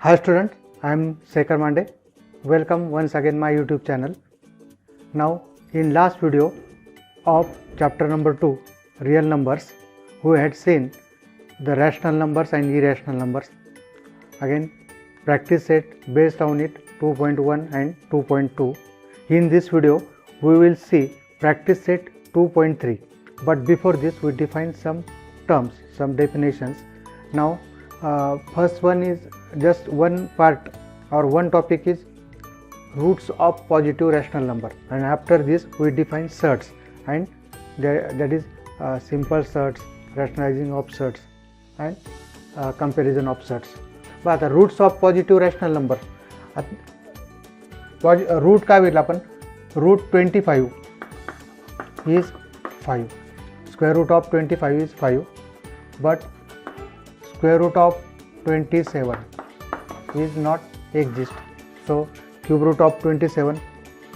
Hi students, I am Sekhar Mande. Welcome once again my YouTube channel. Now in last video of chapter number 2 real numbers, we had seen the rational numbers and irrational numbers. Again practice set based on it 2.1 and 2.2. In this video we will see practice set 2.3, but before this we define some terms, some definitions. Now first one is just one part or one topic is roots of positive rational number, and after this we define surds, and that is simple surds, rationalizing of surds and comparison of surds. But the roots of positive rational number, root काय भेटला आपण, root 25 is 5, square root of 25 is 5, but square root of 27 is not exist. So cube root of 27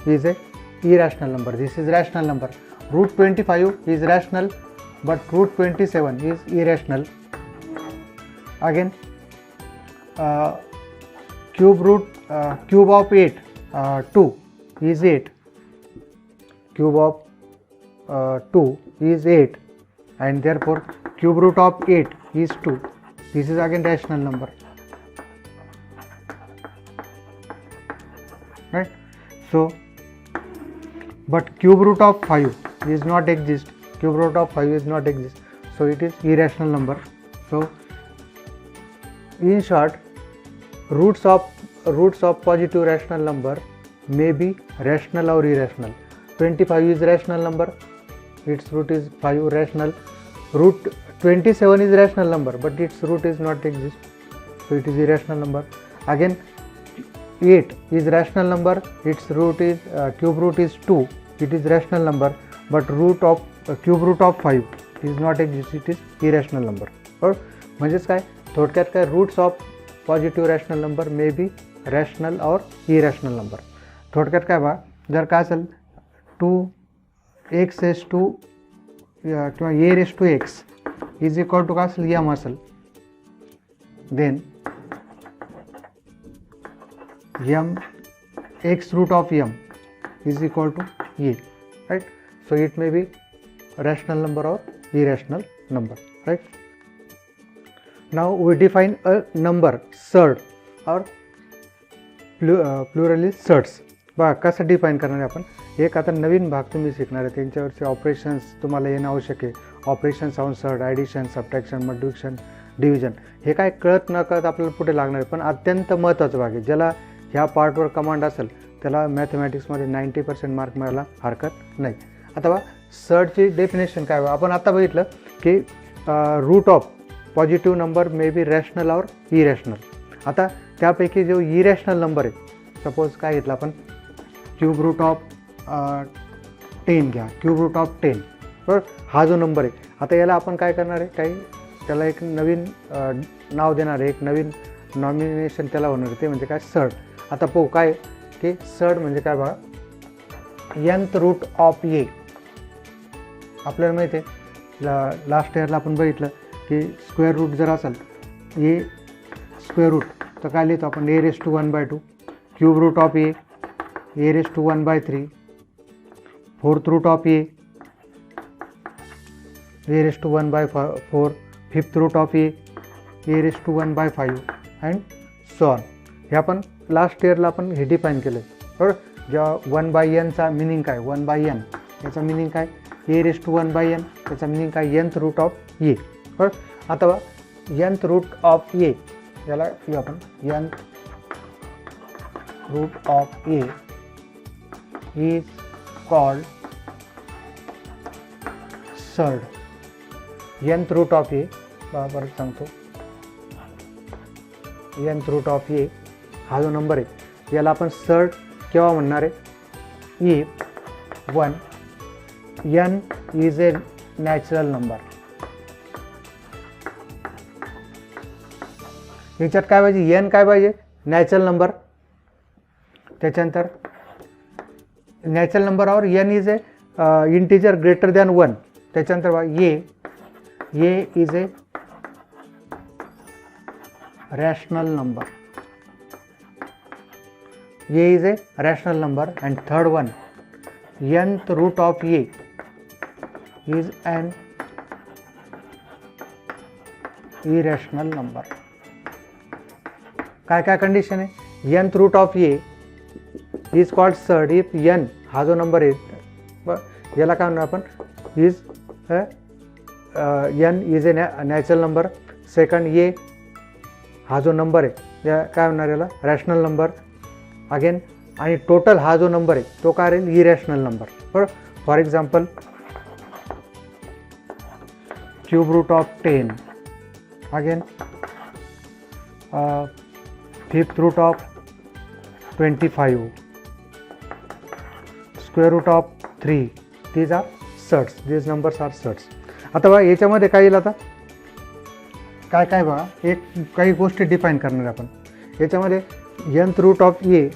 is a irrational number. This is rational number. Root 25 is rational, but root 27 is irrational. Again cube of 8 2 is 8. Cube of 2 is 8, and therefore cube root of 8 is 2. This is again rational number, right? So but cube root of 5 is not exist. Cube root of 5 is not exist, so it is irrational number. So in short, roots of positive rational number may be rational or irrational. 25 is rational number, its root is 5, rational. Root 27 is rational number, but its root is not exist, so it is irrational number. Again 8 is rational number, its root is cube root is 2, it is rational number, but root of cube root of 5 is not exist, it is irrational number. और म्हणजेच काय थोडक्यात काय roots of positive rational number may be rational और irrational number. थोडक्यात काय बा, जर काय असेल 2x रेस टू किंवा a raise to x is equal to काय असेल m असेल, then m x root of m is equal to a, right? So it may be rational number or irrational number, right? Now we define a number surd or plural is surds. बघा कसं define करणार आहे आपण. एक आता नवीन भाग तुम्ही शिकणार आहे, त्यांच्यावरचे ऑपरेशन्स तुम्हाला येणं आवश्यक आहे. Operations on surd, addition, subtraction, multiplication, division, हे काय कळत न कळत आपल्याला पुढे लागणार आहे, पण अत्यंत महत्त्वाचं भाग आहे. ज्याला ह्या पार्टवर कमांड असेल त्याला मॅथमॅटिक्समध्ये 90% मार्क मिळायला हरकत नाही. आता बघा सर्डची डेफिनेशन काय, आपण आता बघितलं की root of positive number may be rational और इरॅशनल. आता त्यापैकी जो इरॅशनल नंबर आहे, सपोज काय घेतलं आपण, क्यूब रूट ऑफ 10 घ्या, क्यूब रूट ऑफ 10, बरोबर. हा जो नंबर आहे, आता याला आपण काय करणार आहे, काही त्याला एक नवीन नाव देणार आहे, एक नवीन नॉमिनेशन त्याला होणार आहे, ते म्हणजे काय सर्ड. आता पाहू काय की सर्ड म्हणजे काय बघा, nth रूट ऑफ ए. आपल्याला माहिती आहे लास्ट इयरला आपण बघितलं की स्क्वेअर रूट जर असेल ए स्क्वेअर रूट तर काय लिहितो आपण, a raise to 1/2, cube root of a raise to 1/3, fourth root of a raise to 1/4, fifth root of a raise to 1/5 and so on. हे आपण लास्ट इयरला आपण हे डिफाईन केलं आहे, बरोबर. जेव्हा 1/n चा मिनिंग काय, 1/n याचा मिनिंग काय, ए रेस टू 1/n, त्याचा मिनिंग काय, nth रूट ऑफ ए, बरोबर. आता nth रूट ऑफ ए, याला आपण nth root of A is called surd. nth root of a, परत सांगतो, nth root of a हा जो नंबर आहे याला आपण सर्ड केव्हा म्हणणार आहे, if 1 n is a natural number. याच्यात काय पाहिजे, n काय पाहिजे, नॅचरल नंबर. त्याच्यानंतर नॅचरल नंबर और n is a integer greater than 1. त्याच्यानंतर a is a rational number. A is a rational number, and third one, nth root of A is an irrational number. काय काय condition आहे, nth root of A is called surd if n हा जो number आहे याला काय म्हणणार आपण, is n is a natural number. Second A हा जो नंबर आहे या काय म्हणणार याला रॅशनल नंबर अगेन, आणि टोटल हा जो नंबर आहे तो काय राहील इरॅशनल नंबर. बरोबर. For example cube root of 10 again fifth root of 25 square root of 3 these are surds, these numbers are surds. आता बघा याच्यामध्ये काय येईल, आता काय काय बघा एक काही गोष्टी डिफाईन करणार आपण याच्यामध्ये. nth root of A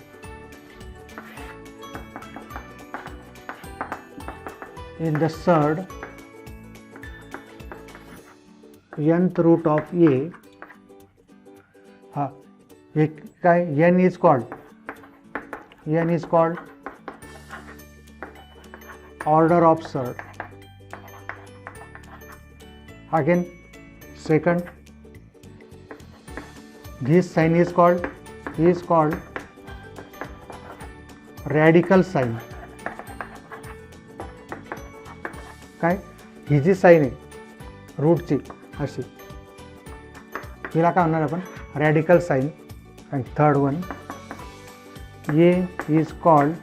in the surd, nth root of A हा एक काय n is called order of surd. Again second, this sign is called radical sign. काय ही जी साईन आहे रूटची अशी हिला काय म्हणणार आपण radical sign. And third one a is called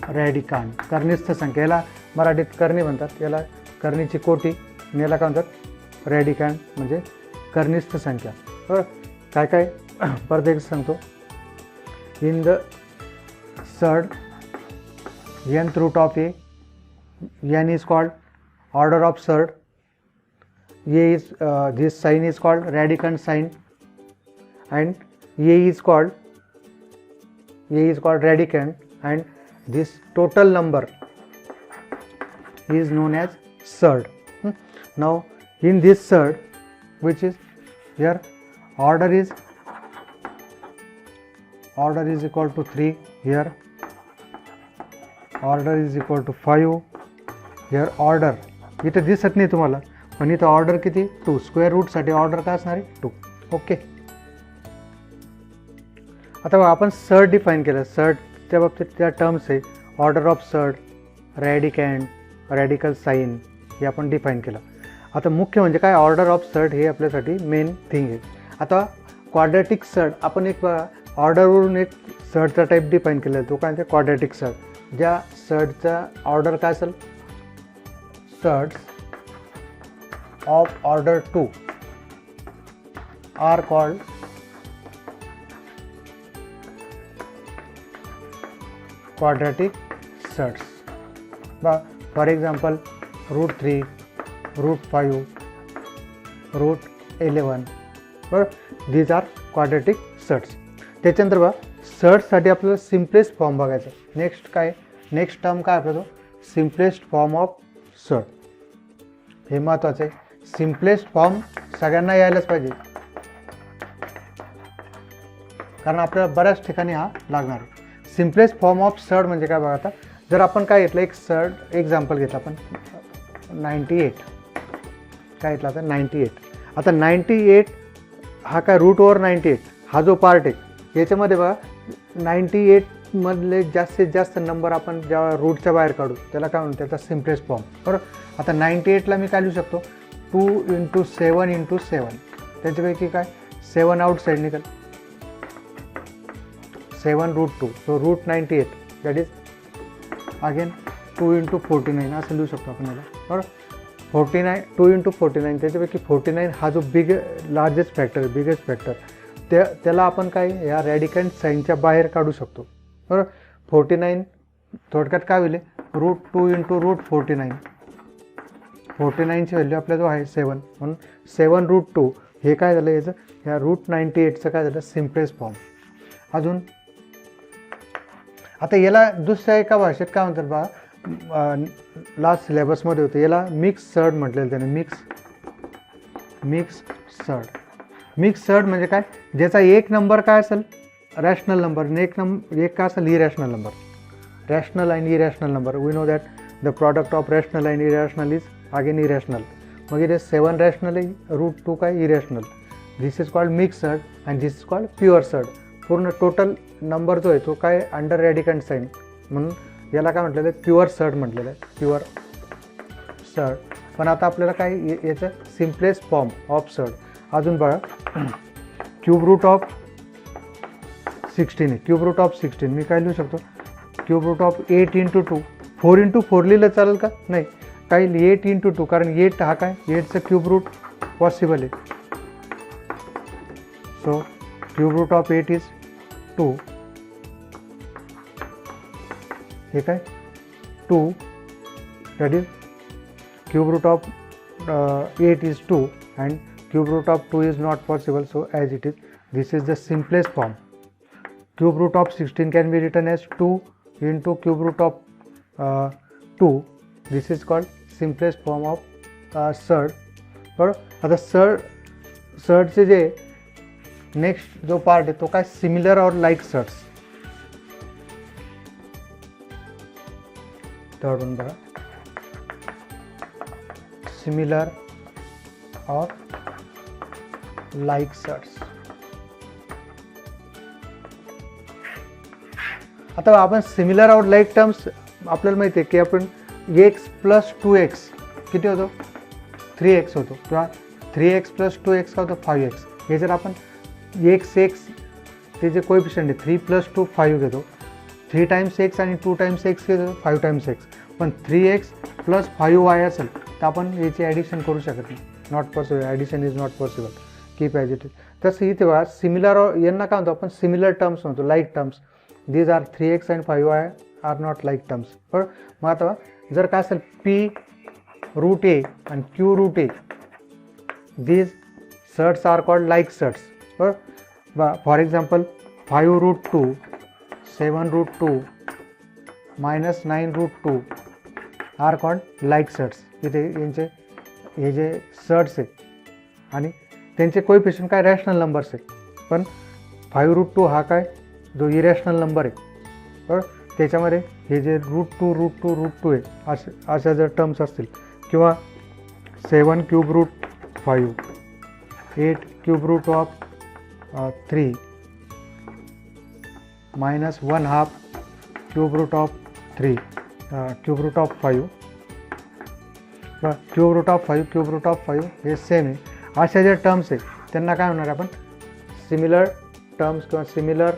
radicand, कर्निस्थ संख्या. याला मराठीत करणी म्हणतात, याला करणीची कोटी, आणि याला काय म्हणतात रॅडिकान म्हणजे कर्निस्थ संख्या. बरं काय काय परत एक सांगतो. In the surd, nth root of A, n is called order of surd. A is this sign is called radicand sign, and A is called radicand, and this total number is known as surd. Now in this surd, which is here order is equal to 3, here order is equal to 5, here order इथं दिसत नाही तुम्हाला पण इथं order किती 2, square रूटसाठी order काय असणार आहे 2. ओके. आता आपण सर्ड डिफाईन केलं. सर्डच्या बाबतीत त्या टर्म्स आहे order of surd, radicand, radical sign हे आपण डिफाईन केलं. आता मुख्य म्हणजे काय ऑर्डर ऑफ सर्ड हे आपल्यासाठी मेन थिंग आहे. आता क्वाड्रॅटिक सर्ड आपण एक ऑर्डरवरून एक सर्डचा टाईप डिफाईन केला तो काय म्हणते क्वाड्रॅटिक सर्ड. ज्या सर्डचा ऑर्डर काय असेल surds of order 2 are called quadratic surds. For example root 3, root 5, root 11. बरं दीज आर क्वाड्रॅटिक सर्ड्स. त्याच्यानंतर बघा सर्डसाठी आपल्याला सिम्पलेस्ट फॉर्म बघायचा. नेक्स्ट टर्म काय आपला तो सिम्पलेस्ट फॉर्म ऑफ सर्ड. हे महत्त्वाचं आहे. सिम्पलेस्ट फॉर्म सगळ्यांना यायलाच पाहिजे कारण आपल्याला बऱ्याच ठिकाणी हा लागणार आहे. सिम्पलेस्ट फॉर्म ऑफ सर्ड म्हणजे काय बघा. आता जर आपण काय घेतलं एक सर्ड एक्झाम्पल घेतलं आपण 98 काय घेतला आता 98. आता 98 हा काय रूट ओव्हर 98 हा जो पार्ट आहे याच्यामध्ये बघा 98 मधले जास्तीत जास्त नंबर आपण जेव्हा रूटच्या बाहेर काढू त्याला काय म्हणतो त्याचा सिम्पलेस्ट फॉर्म. बरोबर. आता 98ला मी काय लिहू शकतो 2 × 7 × 7. त्याच्यापैकी काय 7 आउटसाईड निघेल 7 root 2. So root 98 that is again 2 × 49 असं लिहू शकतो आपण याला. बरोबर. 49 2 × 49 त्याच्यापैकी 49 हा जो लार्जेस्ट फॅक्टर बिगेस्ट फॅक्टर त्याला आपण काय या रॅडिकंड साईनच्या बाहेर काढू शकतो. बरोबर. 49 थोडक्यात काय होईल रूट 2 × रूट 49. 49ची व्हॅल्यू आपल्या जो आहे 7 म्हणून 7 रूट 2 हे काय झालं याचं ह्या रूट 98चं काय झालं सिम्पलेस्ट फॉर्म. अजून आता याला दुसऱ्या एका भाषेत काय म्हणतात बा लास्ट सिलेबसमध्ये होतं याला मिक्स सर्ड म्हटलेलं त्याने मिक्स सर्ड. मिक्स सर्ड म्हणजे काय, ज्याचा एक नंबर काय असेल रॅशनल नंबर, एक काय असेल irrational number. Rational and irrational number, we know that the product of rational and irrational is again irrational. मग इथे 7 रॅशनल आहे, रूट 2 काय irrational. This is called mix surd and this is called pure surd. पूर्ण total number जो आहे तो काय under रॅडिकंट sine, म्हणून याला काय म्हटलेलं आहे, प्युअर सर्ड म्हटलेलं आहे, प्युअर सर्ड. पण आता आपल्याला काय याचं सिम्पलेस्ट फॉर्म ऑफ सर्ड अजून बघा. क्यूब रूट ऑफ 16 आहे, क्यूब रूट ऑफ 16 मी काय लिहू शकतो, क्यूब रूट ऑफ 8 × 2, 4 × 4 लिहिलं चालेल का, नाही, काय 8 × 2, कारण 8 हा काय 8चं क्यूब रूट पॉसिबल आहे. So cube root of 8 is 2, हे काय 2, that is cube root of 8 is 2 and cube root of 2 is not possible, so as it is, this is the simplest form. Cube root of 16 can be written as 2 into cube root of 2. This is called simplest form of surd. बरोबर. आता सर्डचे जे next जो part आहे तो काय similar और like surds. Third one बघा, similar और लाईक सर्ड्स. आता आपण सिमिलर और लाईक टर्म्स आपल्याला माहिती आहे की आपण x + 2x किती होतो 3x होतो, किंवा 3x + 2x काय होतं 5x. हे जर आपण x ते जे कोएफिशियंट आहे 3 + 2 5 घेतो, 3 × x आणि 2 × x घेतो 5 × x. पण 3x + 5y असेल तर आपण याची ॲडिशन करू शकत नाही, not possible, addition is not possible, keep as it is. तसं इथे बघा सिमिलर, यांना काय म्हणतो आपण सिमिलर टर्म्स म्हणतो, like terms. These are 3x and 5y are not like terms. बरोबर. मग आता जर काय असेल p√a आणि q√a, these surds are called like surds. बरोबर. For example 5√2, 7√2, -9√2 are called like surds. इथे यांचे हे जे सर्ड्स आहेत आणि त्यांचे कोएफिशियंट काय रॅशनल नंबर्स आहेत, पण 5√2 हा काय जो इरॅशनल नंबर आहे. बरोबर. त्याच्यामध्ये हे जे √2 आहे अशा जर टर्म्स असतील, किंवा 7 ³ 5, 8 ³ 3, -1/2 ³ 5, ³ हे सेम आहे. अशा ज्या टर्म्स आहेत त्यांना काय होणार आपण सिमिलर टर्म्स किंवा सिमिलर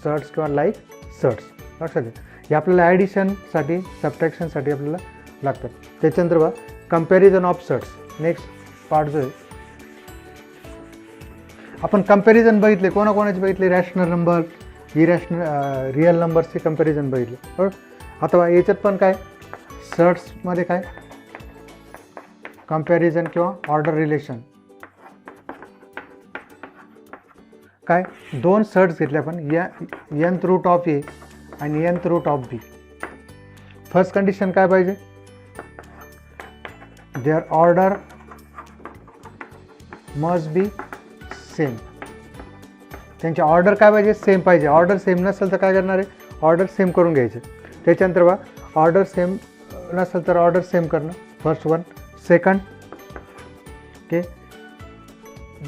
सर्ड्स किंवा लाईक सर्ड्स. लक्षात घ्या, हे आपल्याला ॲडिशनसाठी सबट्रॅक्शनसाठी आपल्याला लागतात. त्याच्यानंतर बघा comparison of surds, next part जो आहे आपण कंपॅरिझन बघितले, कोणाकोणाचे बघितले, रॅशनल नंबर, इरॅशनल रिअल नंबर्सचे कंपॅरिझन बघितले. बरोबर. आता याच्यात पण काय सर्ड्समध्ये काय कंपॅरिझन किंवा ऑर्डर रिलेशन, काय दोन सर्ड्स घेतले आपण, nth रूट ऑफ ए आणि nth root of B. First condition काय पाहिजे, their order must be same. त्यांचे ऑर्डर काय पाहिजे, सेम पाहिजे. ऑर्डर सेम नसेल तर काय करणार आहे, ऑर्डर सेम करून घ्यायचे. त्याच्यानंतर बघा ऑर्डर सेम नसेल तर ऑर्डर सेम करणं, फर्स्ट वन. सेकंड, ओके,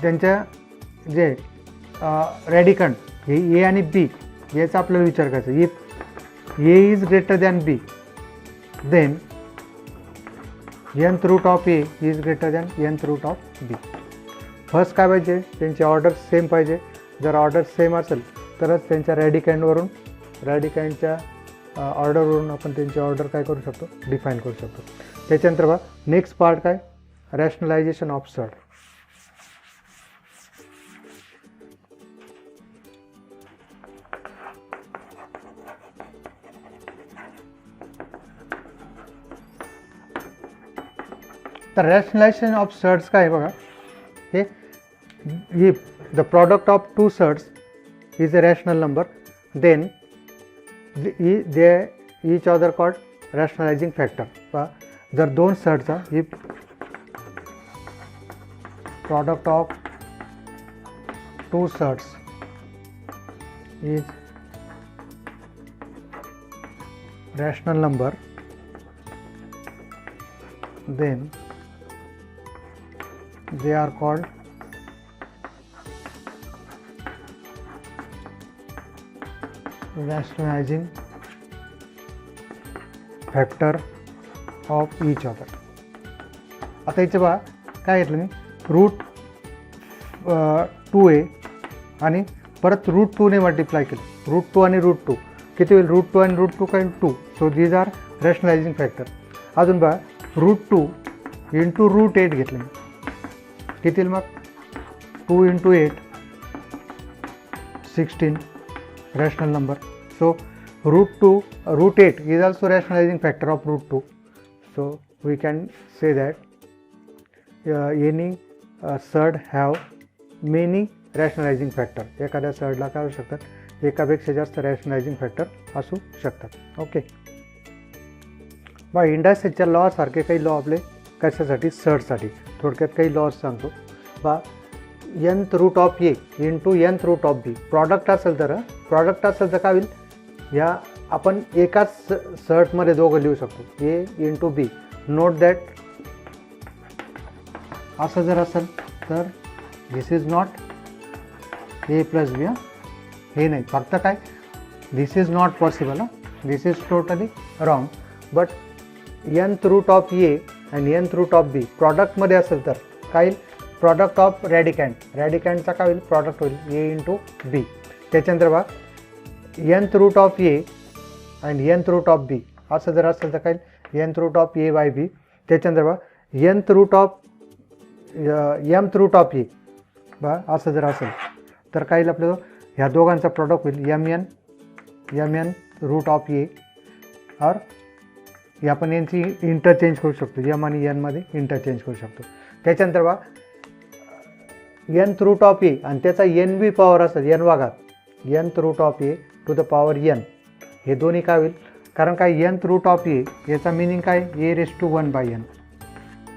त्यांच्या जे रॅडिकंट हे ए आणि बी याचा आपल्याला विचार करायचा. If A is greater than B then nth root of A is greater than nth root of B. First काय पाहिजे, त्यांचे ऑर्डर सेम पाहिजे. जर ऑर्डर सेम असेल तरच त्यांच्या रॅडिकंटच्या ऑर्डरवरून आपण त्यांची ऑर्डर काय करू शकतो, डिफाईन करू शकतो. त्याच्यानंतर बघा नेक्स्ट पार्ट काय, रॅशनलायझेशन ऑफ सर्ड. तर रॅशनलायझेशन ऑफ सर्ड्स काय बघा, हे if the product of two surds is a rational number then they each other called rationalizing factor. पहा जर दोन सर्ड्सचा if product of two surds is rational number, then they are called rationalizing factor of each other. आता इथे बघा काय घेतलं मी, route 2a आणि परत रूट 2ने मल्टिप्लाय केलं. रूट 2 आणि रूट 2 किती होईल, रूट 2 आणि रूट 2 काय 2. So these are rationalising factor. अजून बघा रूट 2 इंटू रूट 8 घेतलं मी, किती होईल मग 2 into 8 16 rational number. So root 8 is also rationalizing factor of root 2. So we can say that any surd have many rationalizing factor. एखाद्या सर्डला काय असू शकतात, एकापेक्षा जास्त rationalizing factor असू शकतात. ओके बा इंडस्ट्रीच्या लॉ सारखे काही लॉ आपले कशासाठी, सर्डसाठी थोडक्यात काही लॉज सांगतो बा. nth root of A into nth root of B product असेल तर काय होईल, या आपण एकाच सर्टमध्ये दोघं लिहू शकतो, a into b. Note that असं जर असेल तर this is not a plus b. हे नाही, फक्त काय this is not possible, this is totally wrong. But nth root of ए आणि nth रूट ऑफ बी प्रॉडक्टमध्ये असेल तर काय, प्रॉडक्ट ऑफ रॅडिकँडचा काय होईल, प्रॉडक्ट होईल ए इंटू बी. त्याच्यानंतर बघा nth रूट ऑफ ए आणि nth रूट ऑफ बी असं जर असेल तर काय, nth root of a by b. त्याच्यानंतर बघा nth root of mth root of a बघा असं जर असेल तर काय होईल, आपलं ह्या दोघांचा प्रॉडक्ट होईल mn रूट ऑफ ए. और आपण यांची इंटरचेंज करू शकतो, m आणि n मध्ये इंटरचेंज करू शकतो. त्याच्यानंतर बघा nth रूट ऑफ ए आणि त्याचा एन बी पॉवर असेल n भागात, nth root of A to the power n. हे दोन्ही काय होईल, कारण काय nth रूट ऑफ ए याचा मिनिंग काय, a raise to 1 by n.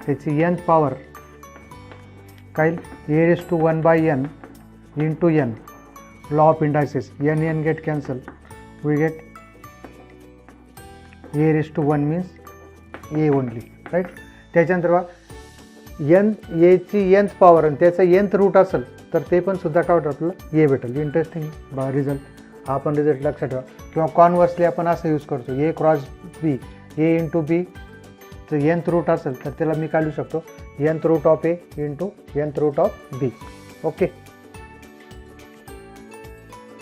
त्याची nth पॉवर काय, a raise to 1 by n into n. Law of indices, n get cancel, we get a raise to 1 means a only, right. त्याच्यानंतर बघा एची nth power आणि त्याचं nth route असेल तर ते पण सुद्धा काय वाटतं आपल्याला ए भेटेल. इंटरेस्टिंग बा रिझल्ट, हा पण रिझल्ट लक्षात ठेवा. किंवा कॉन्व्हर्सली आपण असं यूज करतो, ए क्रॉस बी, ए इंटू बी चं nth रूट असेल तर त्याला मी काय लिहू शकतो, nth root of A into nth root of B. Okay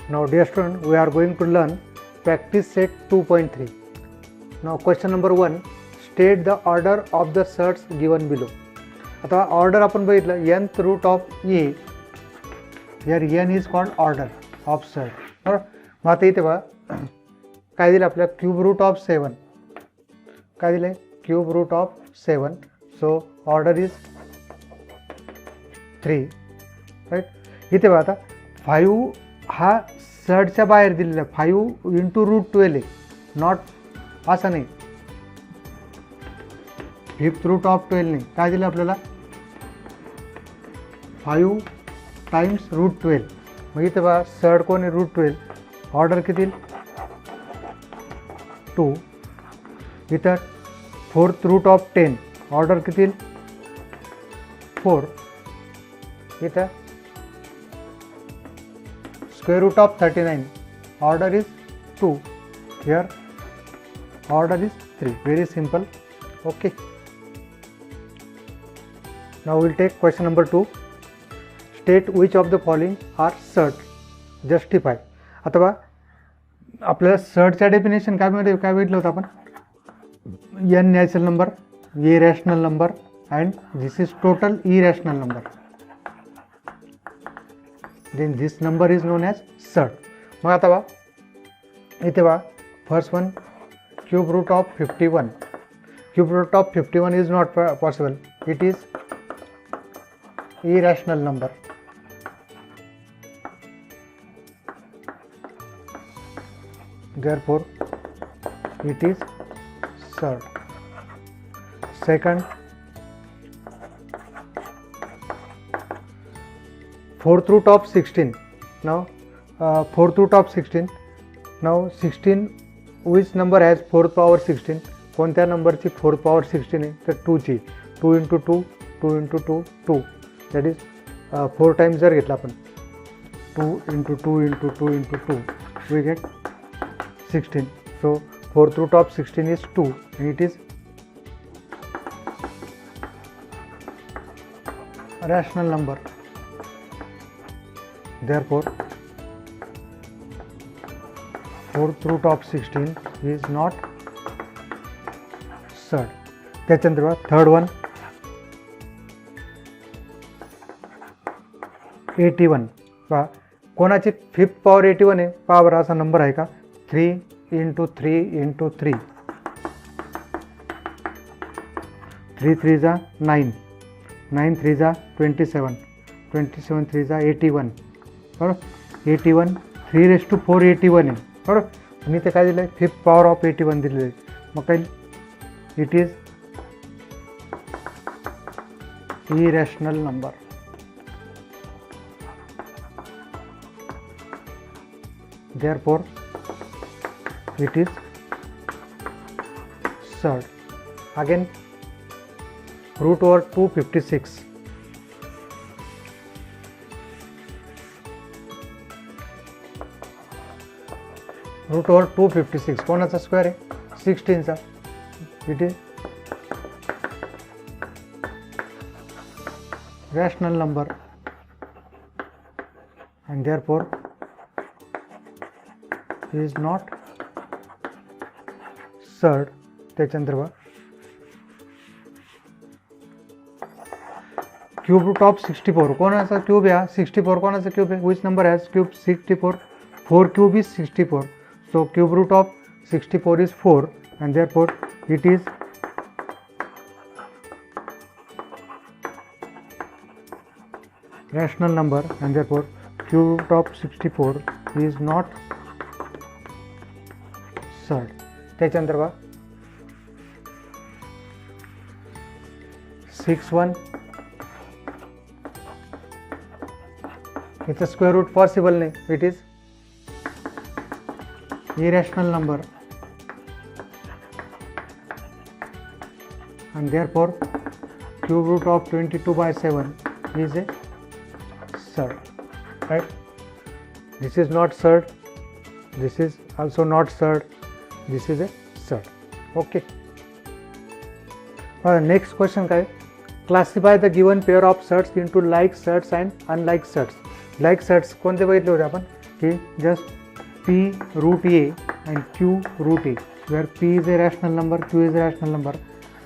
now dear student, we are going to learn practice set 2.3. Now question number 1, state the order of the surds given below. आता order आपण बघितलं, nth root of A, यार n is called order of surd. बरोबर. मग आता इथे बघा काय दिलं आपल्याला, क्यूब रूट ऑफ 7. काय दिलं आहे, cube root of 7. So order is 3, right. इथे बघा आता 5 हा सर्टच्या बाहेर दिलेला, 5 इंटू रूट 12 आहे, नॉट असं नाही. 5th रूट ऑफ 12 नाही, काय दिलं आपल्याला 5 टाइम्स रूट 12. मग इथे बघा सर्ट कोण आहे, रूट 12. ऑर्डर किती 2. इथं 4th रूट ऑफ 10, ऑर्डर किती 4. इथं square root of 39, order is 2. Here order is 3. Very simple. Okay now will take question number 2. State which of the following are surd, justify. आता बघा आपल्याला सर्टच्या डेफिनेशन काय भेटलं होतं आपण, n natural number, A rational number and this is total irrational number, then this number is known as surd. मग आता बघा इथे बघा first one, cube root of 51. Cube root of 51 is not possible, it is irrational number. Therefore it is surd. Second, fourth root of 16. Now fourth root of 16. Now 16, which number has fourth power 16? कोणत्या नंबरची fourth power 16 आहे? तर 2ची. 2 × 2, 2 × 2, 2. That is 4 times जर घेतला आपण 2 × 2 × 2 × 2, we get 16. So fourth root of 16 is 2 and it is a rational number. Therefore fourth root of 16 is not surd. त्याच्यानंतर third one 81. पहा कोणाची फिफ्थ पॉवर 81 आहे? पहा बरं असा नंबर आहे का? 3 × 3 × 3. 3 3 जा 9, 9 3 जा 27, 27 3 जा 81. बरोबर. 81 3⁴ 81 आहे. बरोबर. आणि ते काय दिलं आहे? फिफ्थ पॉवर ऑफ 81 दिलेलं आहे. मग काय? It is irrational number. Therefore it is surd. Again, root over 256. Root over 256 कोणाचा स्क्वेअर आहे? 16चा. It is rational number and therefore is not surd. त्याच्यानंतर बघा क्यूब रूट ऑफ 64 कोणाचा क्यूब आहे? 64 कोणाचा क्यूब आहे? Which number has cube 64? 4 cube is 64. So cube root of 64 is 4 and therefore it is rational number and therefore cube root of 64 is not surd. त्याच्यानंतर बघा 61 इथं square route possible नाही. It is irrational number and therefore cube root of 22/7 is a surd. Right? This is not surd. This is also not surd. This is a surd. Okay. Next question काय? Classify the given pair of surds into like surds and unlike surds. Like surds कोणते बघितले होते आपण? की just p root a and q root a, where p is a rational number, q is a rational number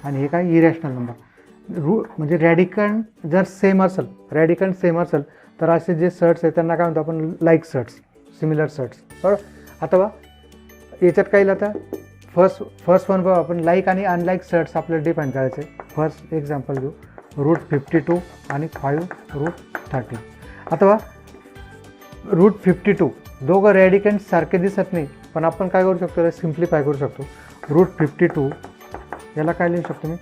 आणि हे काय irrational number. म्हणजे रॅडिकंड जर सेम असेल, रॅडिकंड सेम असेल तर असे जे सर्ट्स आहेत त्यांना काय म्हणतो आपण? Like surds, similar surds. बरोबर. आता बघा याच्यात काय आता फर्स्ट वन बघा आपण लाईक आणि अनलाईक सर्ट्स आपल्याला डिफाईन करायचे. फर्स्ट एक्झाम्पल घेऊ √52 आणि 5√13. आता बघा √52 दोघं रॅडिकंड सारखे दिसत नाही पण आपण काय करू शकतो? सिम्प्लिफाय करू शकतो. √52 याला काय लिहू शकतो मी?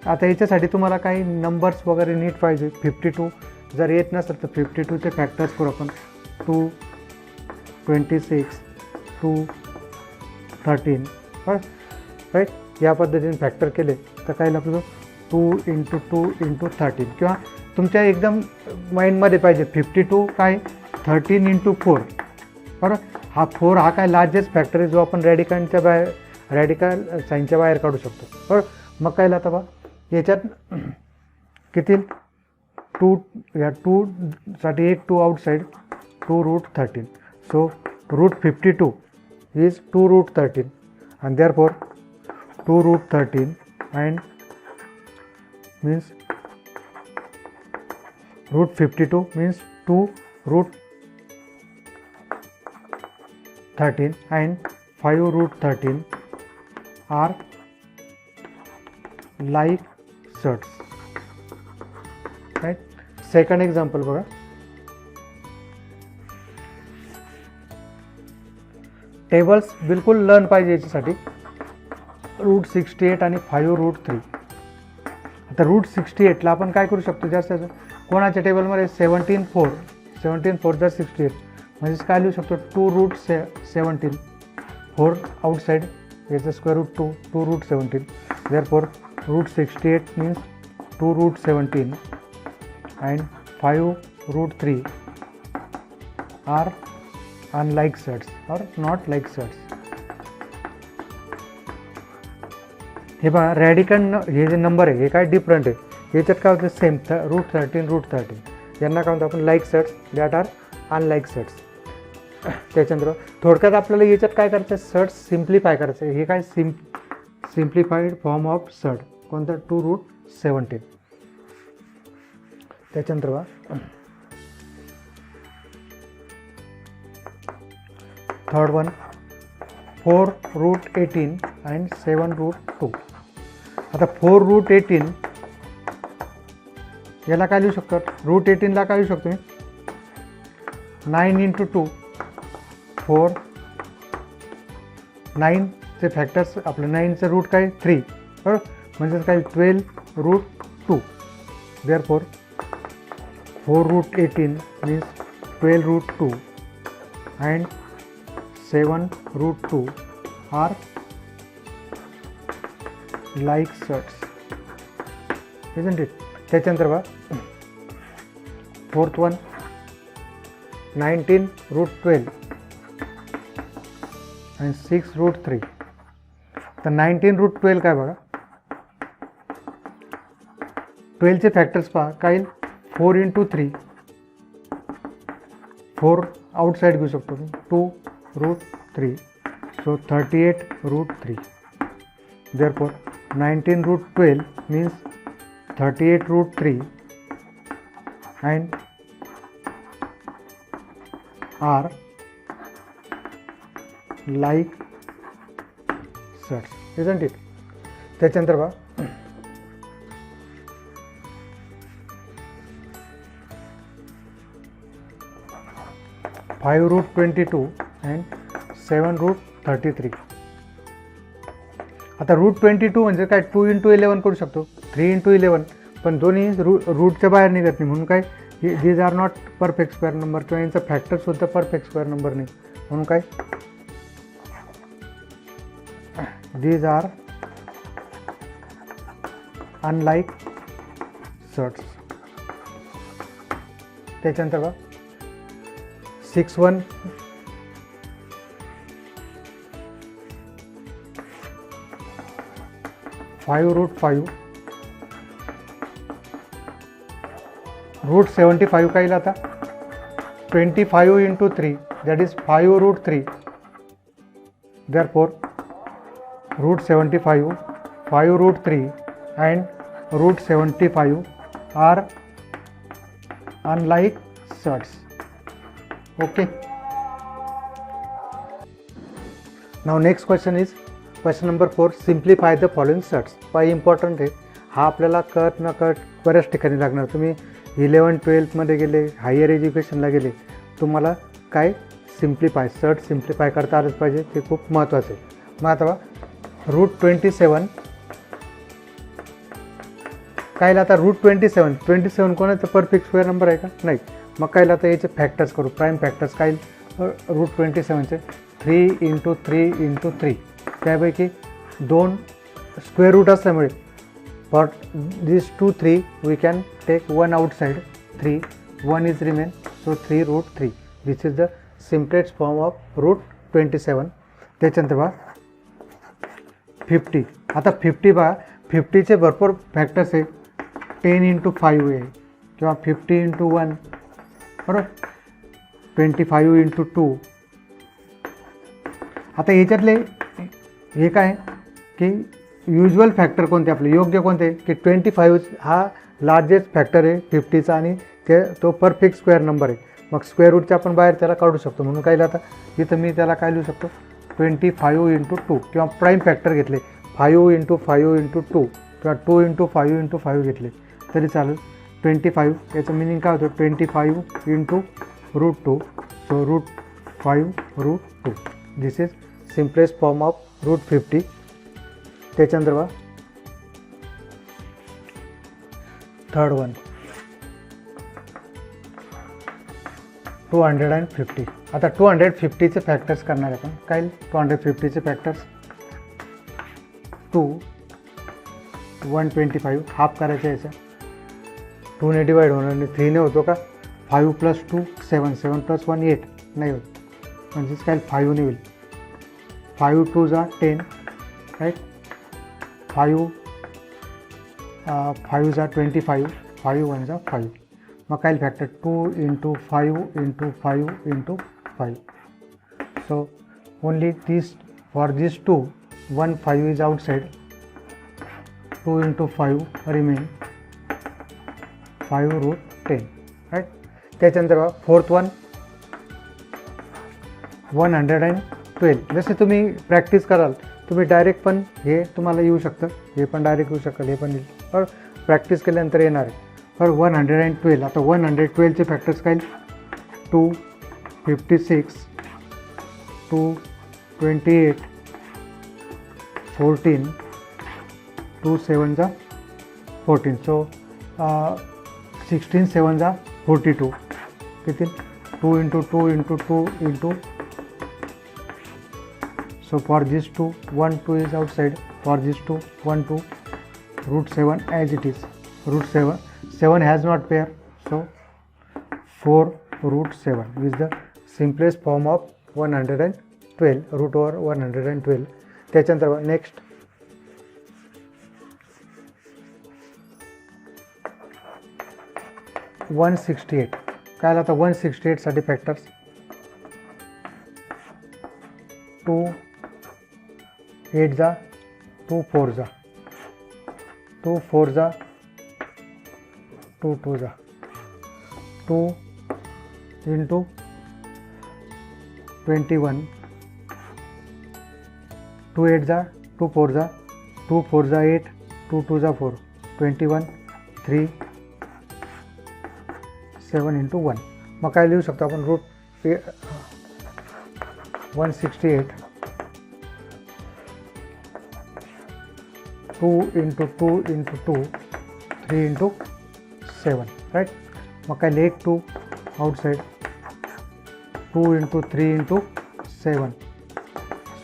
आता याच्यासाठी तुम्हाला काही नंबर्स वगैरे नीट पाहिजे. 52 जर येत नसेल तर 52चे फॅक्टर्स करू आपण. 2 26 2 13. राईट. या पद्धतीने फॅक्टर केले तर काय लागतो? 2 × 2 × 13 किंवा तुमच्या एकदम माइंडमध्ये पाहिजे 52 काय 13 × 4. बरोबर. हा 4 हा काय लार्जेस्ट फॅक्टर आहे जो आपण रॅडिकंडच्या बाहेर, रॅडिकल साईनच्या बाहेर काढू शकतो. बरोबर. मग काय आता बा याच्यात किती 2 या 2 साठी एक 2 outside 2√13. So √52 is 2√13 and therefore 2√13 and means √52 means 2√13 and 5√13 are like surds. Right. Second example बघा. टेबल्स बिलकुल लर्न पाहिजे याच्यासाठी. √68 आणि 5√3. आता √68ला आपण काय करू शकतो? जास्त कोणाच्या टेबलमध्ये 17 4 17 4 जा 68, म्हणजेच काय लिहू शकतो 2 रूट 17, 4 आउटसाइड, याचं square root 2 root 17, therefore root 68 means 2 root 17 and 5 root 3 are unlike surds or not like surds. हे पहा रॅडिकंड हे जे नंबर आहे हे काय डिफरंट आहे, याच्यात काय होतं सेम रूट 13 यांना काय म्हणतो आपण like surds that are unlike surds. त्याच्यानंतर थोडक्यात आपल्याला याच्यात काय करायचं आहे, सेट्स सिम्प्लिफाय करायचं आहे. हे काय सिम्प्लिफाईड फॉर्म ऑफ सेट कोणतं 2 रूट 17. त्याच्यानंतर बघा third one 4 root 18 and 7 root 2. आता 4 रूट 18 याला काय लिहू शकतो, रूट 18ला काय लिहू शकतो मी 9 इंटू 2 4, 9चे फॅक्टर्स आपलं 9चं रूट काय 3 बरोबर, म्हणजे काय 12 root 2. Therefore 4 root 18 means 12 root 2 and 7 root 2 are like surds, isn't it? त्याच्यानंतर बघा फोर्थ वन 19 रूट 12 आणि 6 रूट 3. तर 19 रूट 12 काय बघा, 12चे फॅक्टर्स पहा काय येईल 4 इंटू 3, 4 आउटसाइड घेऊ शकतो 2 root 3, so 38 root 3. Therefore 19 root 12 means 38 root 3 and are like sets, isn't it? त्याच्यानंतर बघा 5 रूट 22 and 7 रूट 33. आता रूट 22 म्हणजे काय 2 इंटू 11 करू शकतो, 3 इंटू 11, पण दोन्ही रूटच्या बाहेर निघत नाही म्हणून काय these are not perfect square number किंवा यांचा फॅक्टरसुद्धा परफेक्ट स्क्वेअर नंबर नाही म्हणून काय दीज आर अनलाईक सेट्स. त्याच्यानंतर बघा 6 1 5 रूट 5 रूट 75 काय येईल आता 25 into 3 that is 5 root 3. Therefore root 75 5 root 3 and root 75 are unlike surds. Okay, now next question is question number 4, simplify the following surds. पाय important आहे हा, आपल्याला कळत न कळत बऱ्याच ठिकाणी लागणार. तुम्ही 11-12मध्ये गेले, हायर एज्युकेशनला गेले, तुम्हाला काय सेट सिम्प्लिफाय करता आलंच पाहिजे, ते खूप महत्त्वाचं आहे. मग आता रूट 27 काय आता रूट 27 कोणाचं परफेक्ट स्क्वेअर नंबर आहे का, नाही. मग काय आता याचे फॅक्टर्स करू, प्राईम फॅक्टर्स काय रूट 27चे 3 इंटू 3 इंटू 3, त्यापैकी 2 स्क्वेअर रूट असल्यामुळे for this 2 3 we can take 1 outside 3, 1 is remain, so 3 root 3. This is the simplest form of root 27. त्याच्यानंतर बघा 50. आता 50 बघा 50चे भरपूर फॅक्टर्स आहे, 10 इंटू 5 आहे किंवा 50 इंटू 1 बरोबर, 25 इंटू 2. आता याच्यातले हे काय की युजल फॅक्टर कोणते आपले योग्य कोणते की 25 हा लार्जेस्ट फॅक्टर आहे 50चा आणि तो परफेक्ट स्क्वेअर नंबर आहे. मग स्क्वेअर रूटचे आपण बाहेर त्याला काढू शकतो म्हणून काय आता इथं मी त्याला काय लिहू शकतो 25 इंटू 2 किंवा प्राईम फॅक्टर घेतले 5 इंटू 5 इंटू 2 किंवा 2 इंटू 5 इंटू 5 घेतले तरी चालेल. 25 याचं मिनिंग काय होतं 25 into root 2, so root 5 root 2. This is simplest form of root 50. त्याच्यानंतर बघा थर्ड वन 250. आता 250चे फॅक्टर्स करणार आपण. काय 250चे फॅक्टर्स 2 125 हाफ करायचं याचा 2 ने डिवाइड होणार नाही 3 ने होतो का 5 + 2 7 7 + 1 8 नाही होत म्हणजेच काय 5 ने होईल 5 2 जा 10 राईट 5 5 जा 25 5 1 जा 5 मग काय factor 2 × 5 × 5 × 5 so only this for these two 1 5 is outside 2 × 5 remain 5 √10 right त्याच्यानंतर फोर्थ वन 112 जसे तुम्ही प्रॅक्टिस कराल तुम्ही डायरेक्ट पण हे तुम्हाला येऊ शकतं हे पण डायरेक्ट येऊ शकेल हे पण येईल पण प्रॅक्टिस केल्यानंतर येणार आहे पर 112 आता 112चे फॅक्टर्स काय 256 228 14 2 7 जा 14 सो 16 7 जा 42 किती 2 × 2 × 2 × so for these two 1 2 is outside for these two 1 2 √7 as it is √7 has not pair so 4 √7 is the simplest form of 112 √112 त्याच्यानंतर नेक्स्ट 168 काय आता 168 साठी फॅक्टर्स 2 8 जा 2 4 जा 2 4 जा 2 2 जा 2 × 21 2 8 जा 2 4 जा 2 4 जा 8 2 2 जा 4 21 3 7 × 1 मग काय लिहू शकतो आपण √168 2 × 2 × 2 3 × 7 राईट मग काय लेक 2 outside 2 × 3 × 7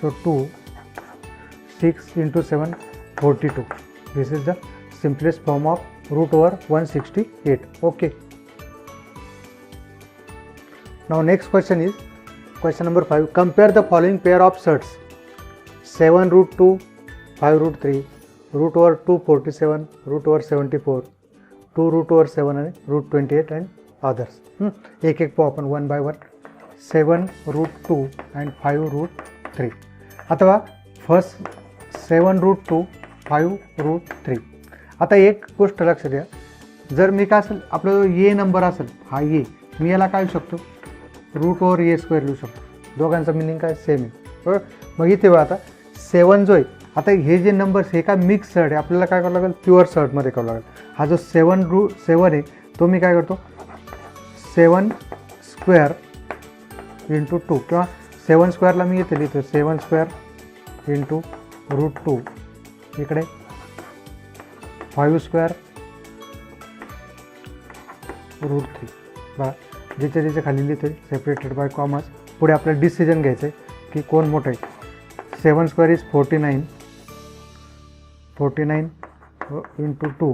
so 2 6 × 7 42 this is the simplest form of √168 okay. Now next question is question number 5 compare the following pair of surds 7 √2 5 √3 √247 √74 2 √7 and √28 and others एक एक पाहू आपण 1 by 1 7 √2 and 5 √3 आता फर्स्ट 7 √2 5 √3 आता एक गोष्ट लक्षात घ्या जर मी काय असेल आपला जो ए नंबर असेल हा ए मी याला काय लिहू शकतो √a² लिहू शकतो दोघांचा मिनिंग काय सेम आहे बरोबर मग इथे बघा आता 7 जो आहे आता हे जे नंबर्स हे काय मिक्स सर्ड आहे आपल्याला काय करावं लागेल प्युअर सर्डमध्ये करावं लागेल हा जो 7 आहे तो मी काय करतो 7² × 2 किंवा 7² मी इथे लिहितो 7² × √2 इकडे 5² √3 बघा ज्याच्या ज्याच्या खाली लिहितो आहे सेपरेटेड बाय कॉमर्स पुढे आपल्याला डिसिजन घ्यायचं आहे की कोण मोठं आहे 7² इज 49 × 2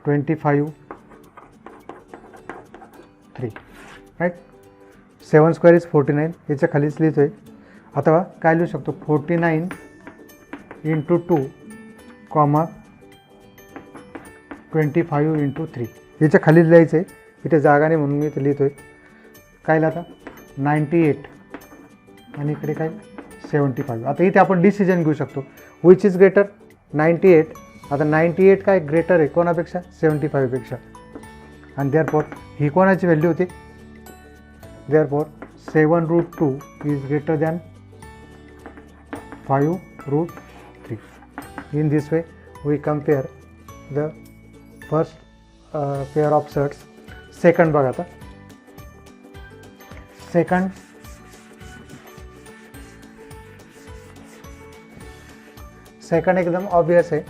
25 3 राईट 7² इज 49 याच्या खालीच लिहितो आहे आता काय लिहू शकतो 49 × 2 कॉमा 25 × 3 याच्या खाली लिहायचं आहे इथे जागा नाही म्हणून मी इथे लिहितो आहे काय आता 98 आणि इकडे काय 75 आता इथे आपण डिसिजन घेऊ शकतो विच इज ग्रेटर 98 आता 98 काय ग्रेटर आहे कोणापेक्षा 75 पेक्षा आणि देअरफॉर ही कोणाची व्हॅल्यू होती therefore 7 √2 is greater than 5 √3 in this way we compare the first pair of surds second बघा आता सेकंड एकदम ऑब्वियस आहे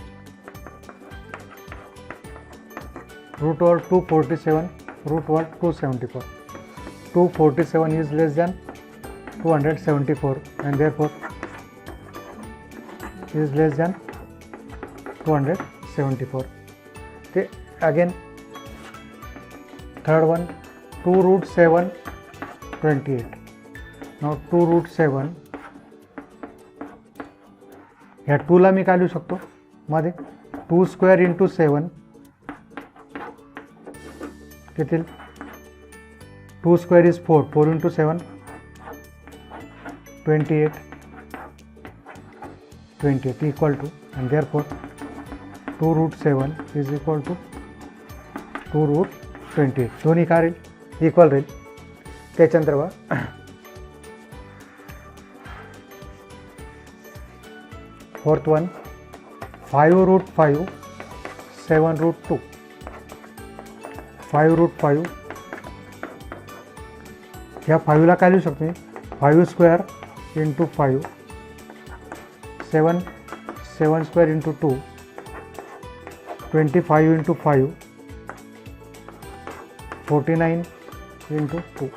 √247 √274 247 is less than 274 and therefore is less than 274. Okay, again third one, 2 root 7 28. Now 2 root 7 ह्या 2 ला मी काय लिहू शकतो मध्ये 2 स्क्वेअर इंटू 7 किती 2 square is 4, 4 into 7 28 equal to, and therefore 2 root 7 is equal to 2 root 28. दोन्ही काय राहील इक्वल राहील. त्याच्यानंतर बघा fourth one, 5 root 5 7 root 2. 5 root 5 ह्या 5 ला काय लिहू शकतो मी 5 square into 5 7 square into 2 25 into 5 49 into 2.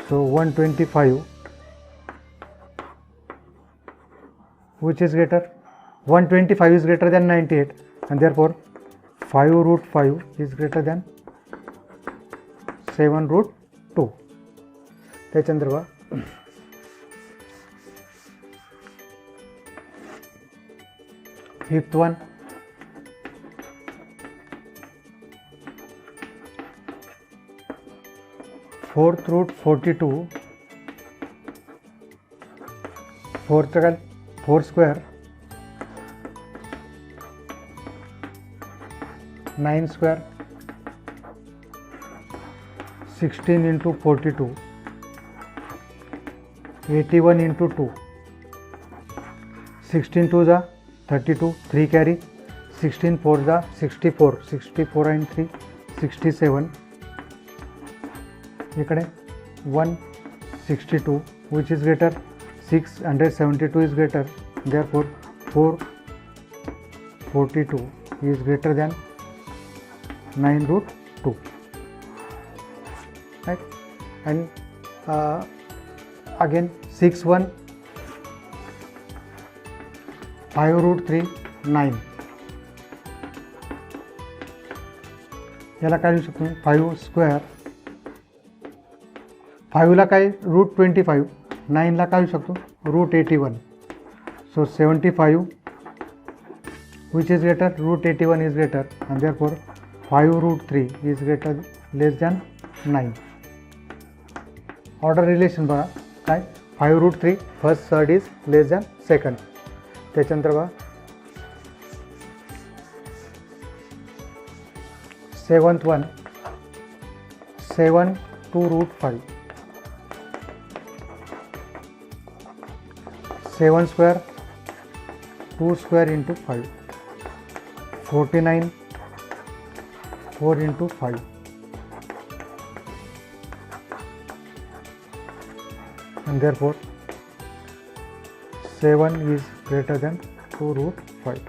So 125 which is greater, 125 is greater than 98 and therefore 5 root 5 is greater than 7 root 2. त्याच्यानंतर बघा fifth one, 4th root 42, 4 square 9 square 16 into 42 81 into 2 16 2 जा 32 3 carry 16 4 जा 64 and 3 67 इकडे 162 which is greater 672 is greater, therefore 442 is greater than 9 root 2, right? And again 6 1 5 root 3 9. याला काय लिहू शकतो 5 square 5 ला काय रूट 25, 9 ला काय लिहू शकतो route 81. So 75 which is greater, root 81 is greater and therefore 5 root 3 is greater less than 9. Order relation बघा काय 5 root 3 first third is less than second. त्याच्यानंतर बघा 7th one 7 2 root 5 7 square 2 square into 5 49 4 into 5 and therefore 7 is greater than 2 root 5.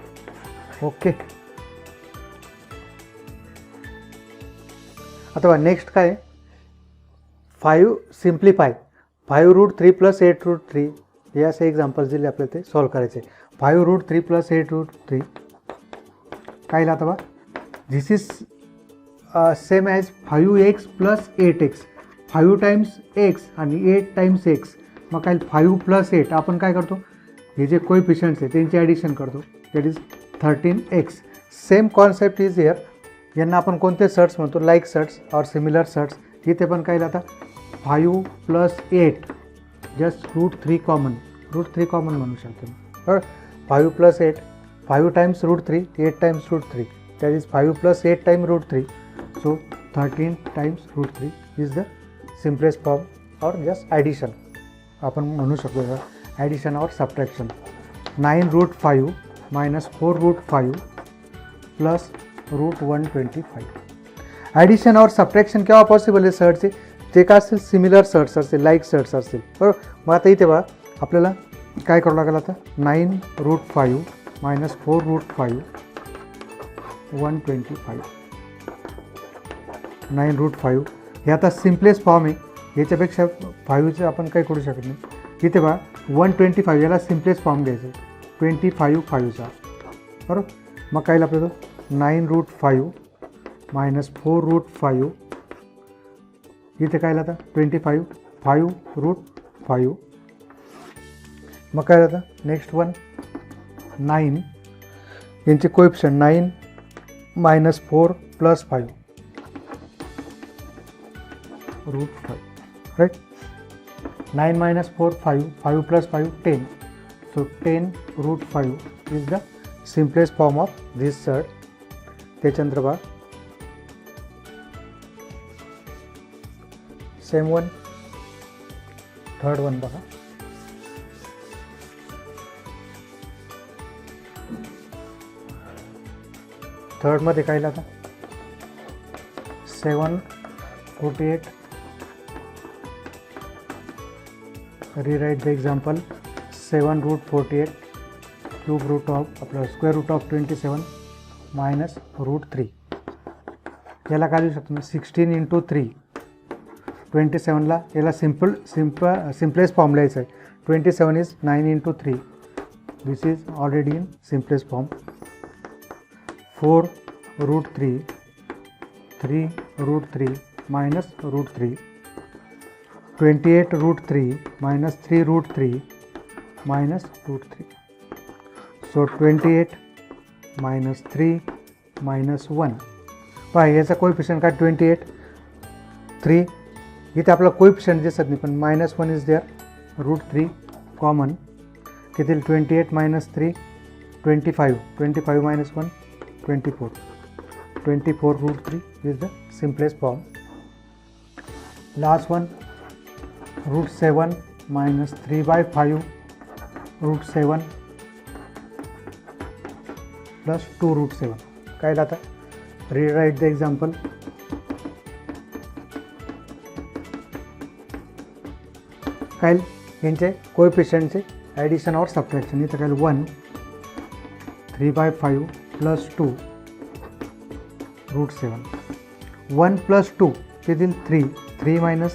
Okay. आता next काय 5 simplify 5 root 3 plus 8 root 3 हे असे examples दिले आपल्याला ते सॉल्व करायचे. 5 root 3 plus 8 root 3 काय आता बघा this is same as 5x plus 8x 5 times x आणि 8 times x. मग काय 5 plus 8 आपण काय करतो हे जे कोएफिशियंट्स आहे त्यांची ॲडिशन करतो that is 13x. Same concept is here. यांना आपण कोणते सर्ट्स म्हणतो लाईक सर्ट्स और सिमिलर सर्ट्स. इथे पण काय आता 5 plus 8 जस्ट रूट 3 कॉमन म्हणू शकतो बरोबर. 5 plus 8 5 times root 3 8 times root 3 that is 5 plus 8 times root 3 so 13 times root 3 is the simplest form or just addition आपण म्हणू शकतो addition or subtraction. 9 root 5 minus 4 root 5 plus root 125. Addition और subtraction केव्हा possible आहे सर्टचे ते काय असेल similar shirts असतील लाईक सर्ट्स असतील बरोबर. मग आता इथे बघा आपल्याला काय करावं लागेल आता 9 root 5 minus 4 root 5 125 9 root 5 हे आता सिम्पलेस्ट फॉर्म आहे, याच्यापेक्षा 5चं आपण काही करू शकत नाही. इथे बघा 125 याला सिम्पलेस्ट फॉर्म घ्यायचं आहे, 25 5चा बरोबर. मग काय आपल्याला 9√5 मायनस 4√5 इथे काय आता 25 5√5. मग काय आता नेक्स्ट वन 9 यांचे coefficient 9 minus 4 plus 5 √5 right. 9 minus 4 5 5 plus 5 10. So 10√5 is the simplest form of this surd. त्याच्यानंतर बघा सेम वन थर्ड वन बघा. थर्डमध्ये काय आता 748. rewrite the example 7√48 cube root of आपलं square root of 27 minus √3. याला काय लिहू शकतो मी 16 into 3. 27ला याला simplest फॉर्म लिहायचं आहे. 27 is 9 into 3. This is already in simplest form. 4√3 3√3 minus √3. 28√3 minus 3√3 minus √3. So 28 minus 3 minus 1. पहा याचा कोएफिशिएंट काय 28 3. इथे आपला कोएफिशिएंट दिसत नाही पण -1 इज देअर. √3 कॉमन किती 28 minus 3 25 25 minus 1 24. 24√3 is the simplest form. Last one √7 minus 3/5 √7 plus 2√7. काय आता rewrite the example. काय यांचे कोएफिशिएंटचे ॲडिशन और सबट्रॅक्शन. इथं काय 1 3/5 plus 2 √7. 1 plus 2 किती 3 3 minus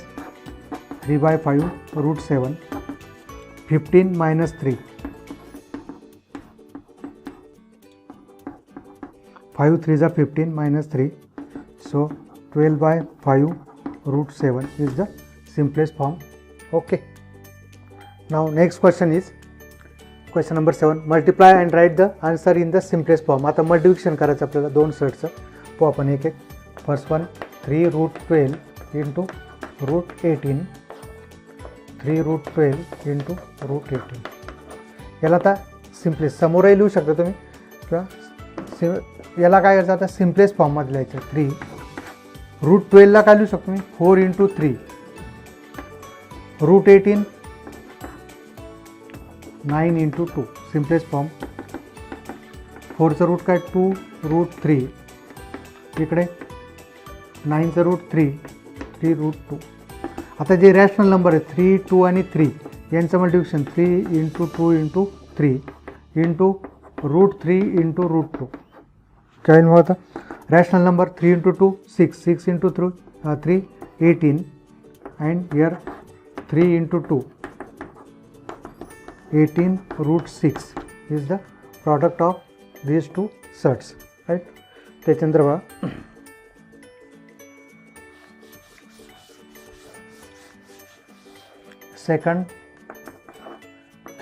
3/5 √7. 15 minus 3 5 3 is 15 minus 3. So 12/5 √7 is the simplest form. Okay. Now next question is question number 7. Multiply and write the answer in the simplest form. आता multiplication करायचं आपल्याला दोन सेटचं. पाहू आपण एक एक. First one 3√12 into √18. 3√12 into √18. याला आता सिम्पलेस्ट समोरही लिहू शकता तुम्ही किंवा याला काय करायचं आता सिम्पलेस्ट फॉर्ममध्ये लिहायचं. 3 √12ला काय लिहू शकतो मी 4 into 3. √18 9 into 2 simplest form. 4चं रूट काय 2 √3. इकडे 9चं रूट 3 3√2. आता जे रॅशनल नंबर आहे 3 2 आणि 3 यांचं multiplication 3 into 2 into 3 into √3 into √2. काय मग आता rational number 3 into 2 6 6 into 3 18 and here 3 into 2 18 √6 is the product of these two sets, right? त्याच्यानंतर बघा सेकंड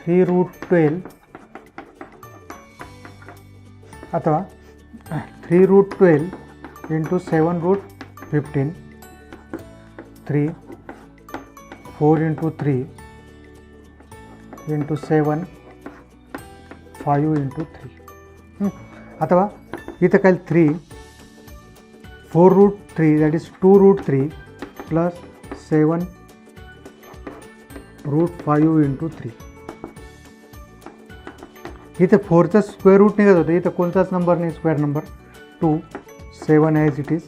3√12 अथवा 3√12 into 7√15 3 4 into 3 into 7 5 into 3. अथवा इथं काय 3 4√3 that is 2√3 plus 7 √5 into 3. इथे 4चं स्क्वेअर रूट निघत होतं. इथं कोणताच नंबर नाही square number. 2 7 as it is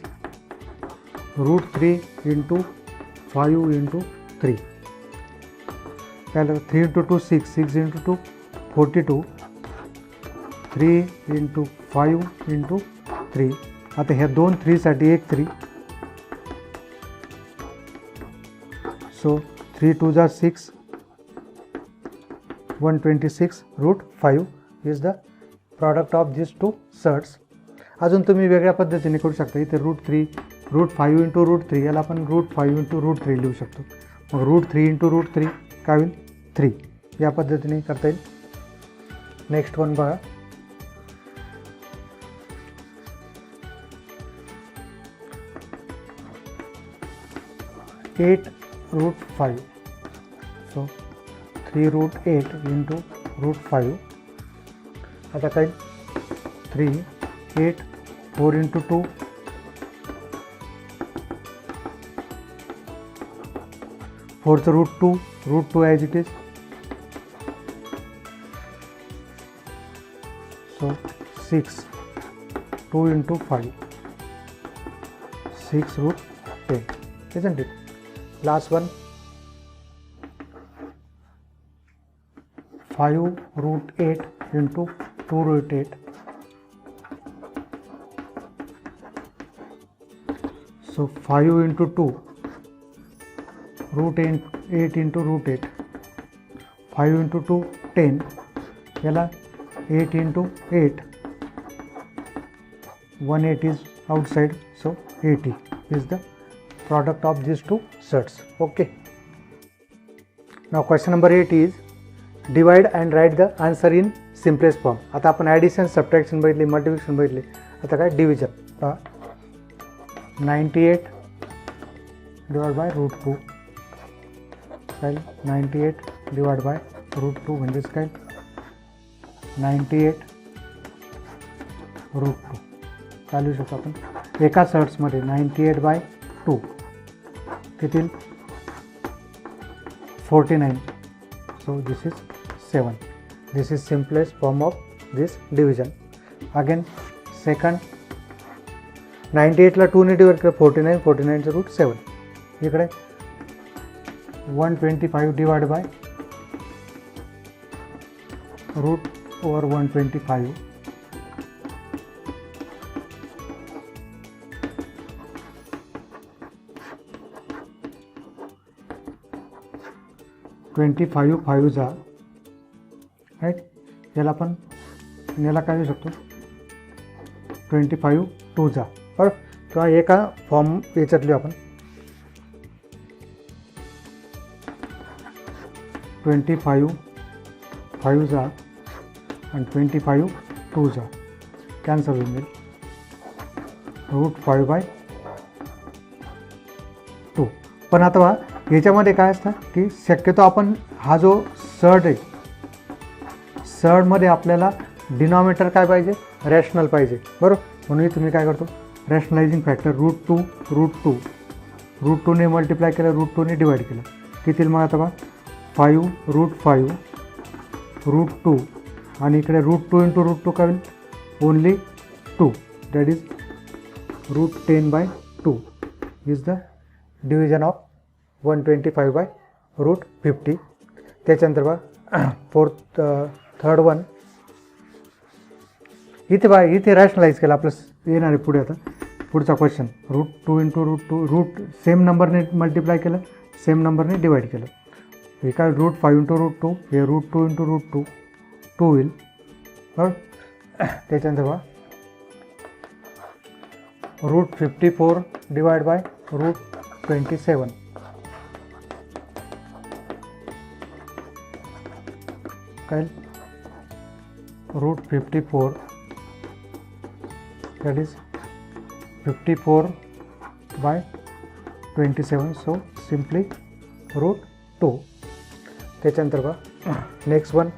√3 into 5 into 3. काय 3 into 2 6 6 into 2 42 3 into 5 into 3. आता ह्या दोन 3साठी एक 3 So 3 2s are 6, 126 root 5 is the product of these two surds. अजून तुम्ही वेगळ्या पद्धतीने करू शकता. इथे √5 इंटू √3 याला आपण √5 इंटू √3 लिहू शकतो. मग √3 इंटू √3 काय होईल 3. या पद्धतीने करता येईल. नेक्स्ट वन बघा. 8 √5. So 3 √8 into √5. आता काय 3 8 4 into 2 4th √2 as it is. So 6 2 into 5 6 √10, isn't it? Last one 5 √8 into 2 √8. So 5 into 2 √8 into √8. 5 into 2 10. याला 8 into 8. 1 8 is outside, so 80 is the product of these two surds. Okay. Now question number 8 is divide and write the answer in simplest form. आता आपण addition subtraction बघितली, multiplication बघितली. आता काय division. 98 divided by √2. काय 98 divided by √2 म्हणजेच काय 98 √2 काय लिहू शकतो आपण एका सर्ट्समध्ये. 98/2 किती 49. So this is 7. This is simplest form of this division. Again second 98ला 2ने डिवाइड केलं 49. 49चं √7. इकडे 125 डिवाइड बाय √125. √25 5 जा राईट. याला आपण याला काय देऊ शकतो 25 2 जा बरं. किंवा एका फॉर्म याच्यातली आपण 25 5 जा आणि 25 2 जा कॅन्सल होऊन जाईल. √5/2. पण आता बघा याच्यामध्ये काय असतं की शक्यतो आपण हा जो सर्ड आहे सर्डमध्ये आपल्याला डिनॉमिनेटर काय पाहिजे रॅशनल पाहिजे बरोबर. म्हणून तुम्ही काय करतो रॅशनलायझिंग फॅक्टर √2ने मल्टिप्लाय केलं √2ने डिवाइड केलं किती मग आता बघा 5 √5 √2 आणि इकडे √2 इंटू √2 काय होईल only 2 that is √10/2 is the division of 125/√50. त्याच्यानंतर बघा थर्ड वन इथे बघा इथे रॅशनलाइज केलं आपलं येणार आहे पुढे. आता पुढचा क्वेश्चन √2 इंटू √2 सेम नंबरने मल्टिप्लाय केलं सेम नंबरने डिवाइड केलं. हे काय √5 इंटू √2 हे √2 इंटू √2 2 होईल बरोबर. त्याच्यानंतर बघा √54 डिवाइड बाय √27 काय √54 that is 54/27. so simply √2. त्याच्यानंतर बघा नेक्स्ट वन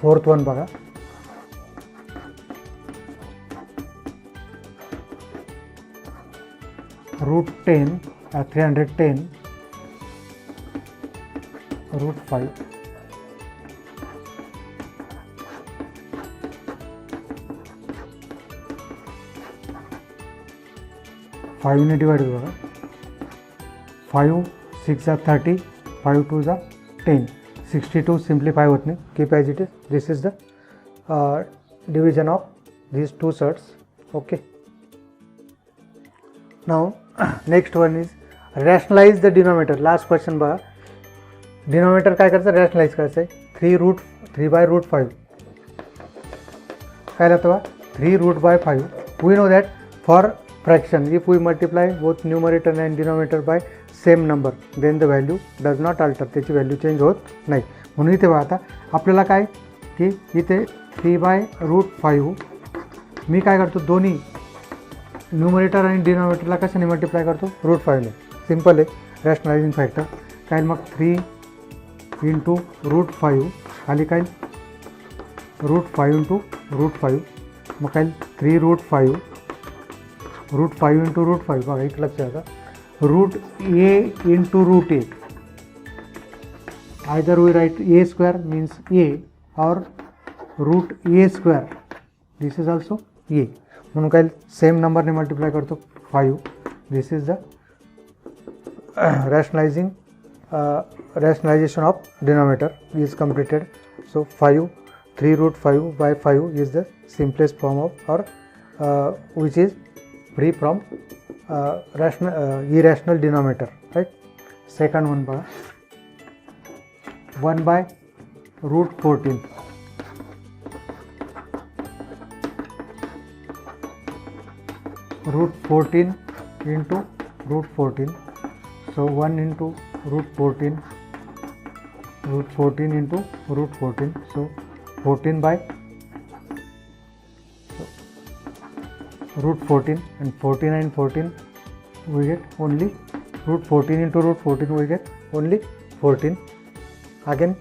फोर्थ वन बघा √10 310 √5 5ने डिवाइड बघा 5 6 जा 30 5 2 जा 10 62 सिम्प्लिफाय होत नाही keep as it is. This is the division of these two surds. Okay now next one is rationalise the denominator. Last question बघा. Denominator काय करायचं, रॅशनलाइज करायचं आहे. 3√5 काय राहतं बा, 3√5. We know that for fraction if we multiply both numerator and denominator by same number then the value does not alter. त्याची value change होत नाही. म्हणून इथे बघा आता आपल्याला काय की इथे 3/√5 मी काय करतो, दोन्ही न्यूमरेटर आणि डिनॉमिनेटरला कशाने मल्टिप्लाय करतो, √5ने. सिम्पल आहे रॅशनलायझिंग फॅक्टर. काय मग 3 × √5 खाली काय √5 × √5 मग काय 3√5 √5 × √5. बघा एक लक्षात घ्या, √a × √a. either we write a² means a or √a². this is also a. म्हणून काय सेम नंबरने मल्टिप्लाय करतो 5. This is the rationalization of denominator is completed. So 3√5/5 is the simplest form of, or which is free from irrational denominator, right? Second one बघा, 1/√14. √14 into √14. So 1 into √14, √14 into √14. So 14/√14, and 14 and 14 we get only √14 into √14 we get only 14. Again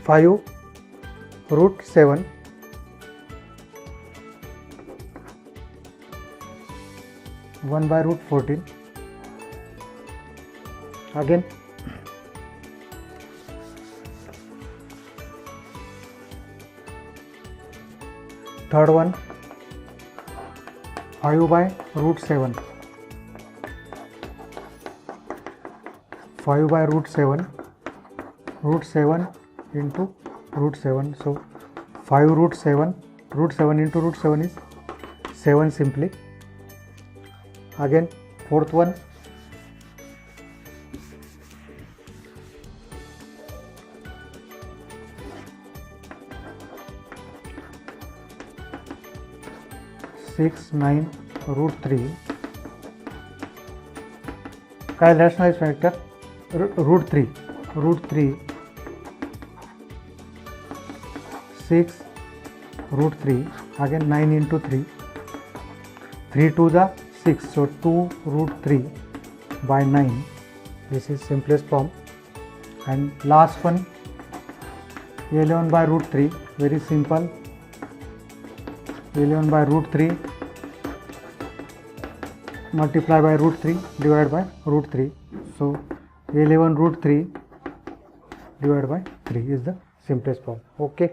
5√7. 1/√14. Again third one 5/√7. 5/√7. √7 into √7. So 5√7. √7 into √7 is 7 simply. Again fourth one 6/9√3. काय rationalise factor, √3. 6√3. again 9 into 3. 3 to the 6, so 2√3/9. this is simplest form. And last one 11/√3. very simple. 11/√3 multiply by √3 divided by √3. So 11√3 divided by 3 is the simplest form. Okay.